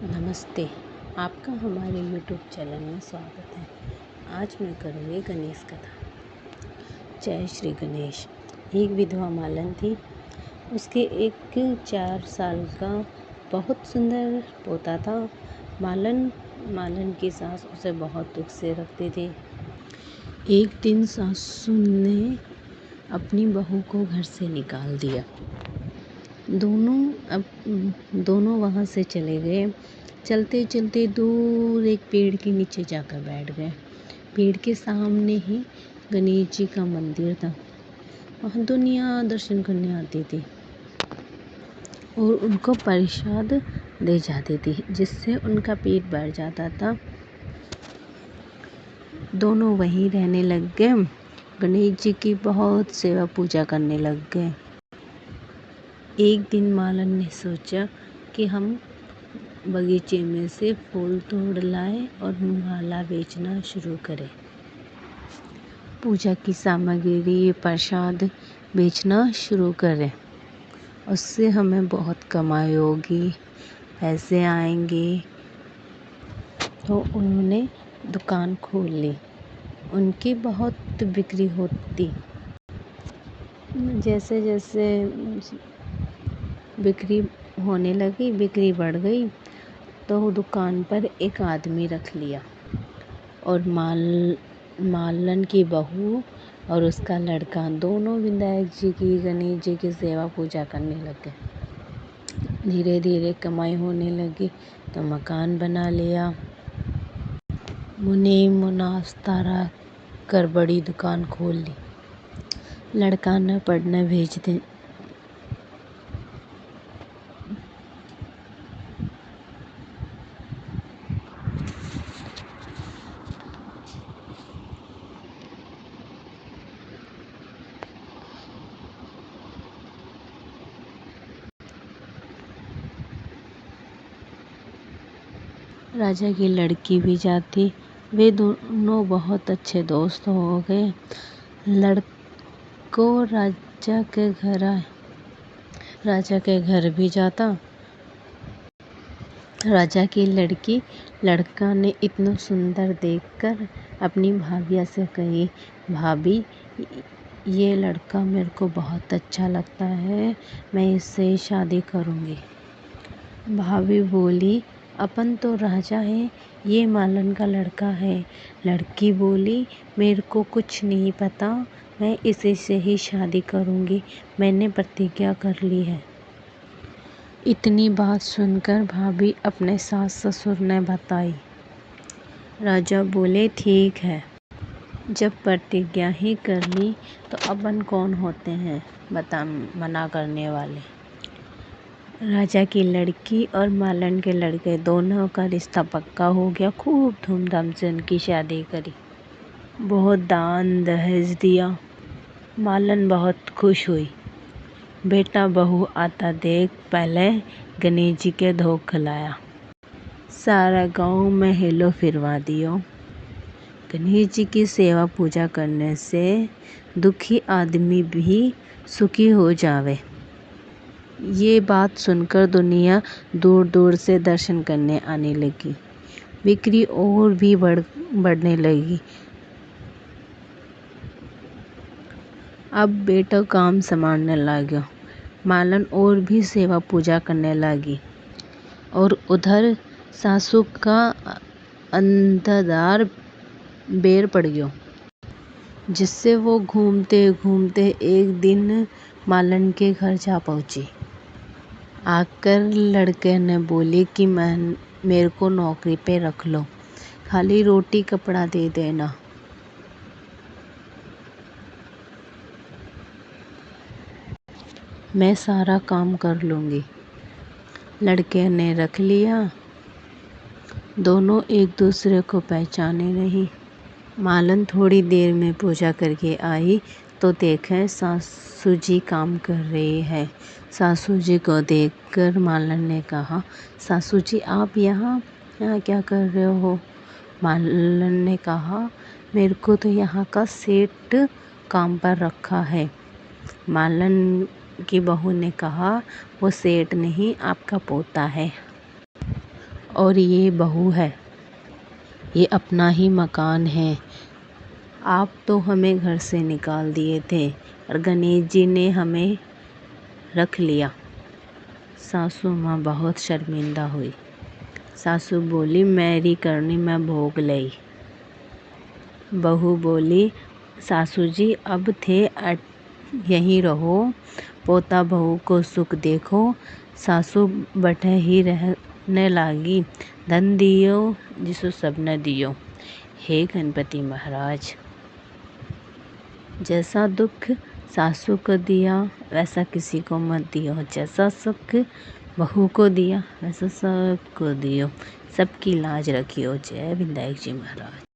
नमस्ते, आपका हमारे यूट्यूब चैनल में स्वागत है। आज मैं करूँगी गणेश कथा। जय श्री गणेश। एक विधवा मालन थी। उसके एक 4 साल का बहुत सुंदर पोता था। मालन की सास उसे बहुत दुख से रखती थी। एक दिन सासू ने अपनी बहू को घर से निकाल दिया। दोनों वहाँ से चले गए। चलते चलते दूर एक पेड़ के नीचे जाकर बैठ गए। पेड़ के सामने ही गणेश जी का मंदिर था। वहाँ दुनिया दर्शन करने आती थी और उनको प्रसाद दे जाती थी, जिससे उनका पेट भर जाता था। दोनों वहीं रहने लग गए। गणेश जी की बहुत सेवा पूजा करने लग गए। एक दिन मालन ने सोचा कि हम बगीचे में से फूल तोड़ लाएं और माला बेचना शुरू करें। पूजा की सामग्री, प्रसाद बेचना शुरू करें। उससे हमें बहुत कमाई होगी, पैसे आएंगे। तो उन्होंने दुकान खोल ली। उनकी बहुत बिक्री होती। जैसे जैसे बिक्री होने लगी, बिक्री बढ़ गई, तो दुकान पर एक आदमी रख लिया और मालन की बहू और उसका लड़का दोनों विनायक जी की, गणेश जी की सेवा पूजा करने लग गए। धीरे धीरे कमाई होने लगी तो मकान बना लिया। मुने मुनास्तारा कर बड़ी दुकान खोल ली। लड़का न पढ़ने भेज दे। राजा की लड़की भी जाती। वे दोनों बहुत अच्छे दोस्त हो गए। लड़को राजा के घर भी जाता। राजा की लड़की लड़का ने इतना सुंदर देखकर अपनी भाभिया से कही, भाभी, ये लड़का मेरे को बहुत अच्छा लगता है, मैं इससे शादी करूँगी। भाभी बोली, अपन तो राजा हैं, ये मालन का लड़का है। लड़की बोली, मेरे को कुछ नहीं पता, मैं इसी से ही शादी करूँगी, मैंने प्रतिज्ञा कर ली है। इतनी बात सुनकर भाभी अपने सास ससुर ने बताई। राजा बोले, ठीक है, जब प्रतिज्ञा ही कर ली तो अपन कौन होते हैं मना करने वाले। राजा की लड़की और मालन के लड़के दोनों का रिश्ता पक्का हो गया। खूब धूमधाम से उनकी शादी करी। बहुत दान दहेज दिया। मालन बहुत खुश हुई। बेटा बहू आता देख पहले गणेश जी के धोख खिलाया। सारा गांव में हेलो फिरवा दियो। गणेश जी की सेवा पूजा करने से दुखी आदमी भी सुखी हो जावे। ये बात सुनकर दुनिया दूर दूर से दर्शन करने आने लगी। बिक्री और भी बढ़ने लगी। अब बेटा काम संभालने लगा। मालन और भी सेवा पूजा करने लगी और उधर सासू का अंधाधार बेर पड़ गया, जिससे वो घूमते घूमते एक दिन मालन के घर जा पहुंची। आकर लड़के ने बोली कि मेरे को नौकरी पे रख लो, खाली रोटी कपड़ा दे देना। मैं सारा काम कर लूँगी। लड़के ने रख लिया। दोनों एक दूसरे को पहचाने नहीं। मालन थोड़ी देर में पूजा करके आई तो देखें सासू जी काम कर रही है। सासू जी को देखकर मालन ने कहा, सासू जी आप यहाँ क्या कर रहे हो? मालन ने कहा, मेरे को तो यहाँ का सेठ काम पर रखा है। मालन की बहू ने कहा, वो सेठ नहीं, आपका पोता है और ये बहू है, ये अपना ही मकान है। आप तो हमें घर से निकाल दिए थे और गणेश जी ने हमें रख लिया। सासू माँ बहुत शर्मिंदा हुई। सासू बोली, मेरी करनी मैं भोग लई। बहू बोली, सासू जी अब थे यहीं रहो, पोता बहू को सुख देखो। सासू बैठे ही रहने लागी, धन दियो जिसो सब न दियो। हे गणपति महाराज, जैसा दुख सासू को दिया वैसा किसी को मत दियो, जैसा सुख बहू को दिया वैसा सबको दियो, सबकी लाज रखियो। जय विनायक जी महाराज।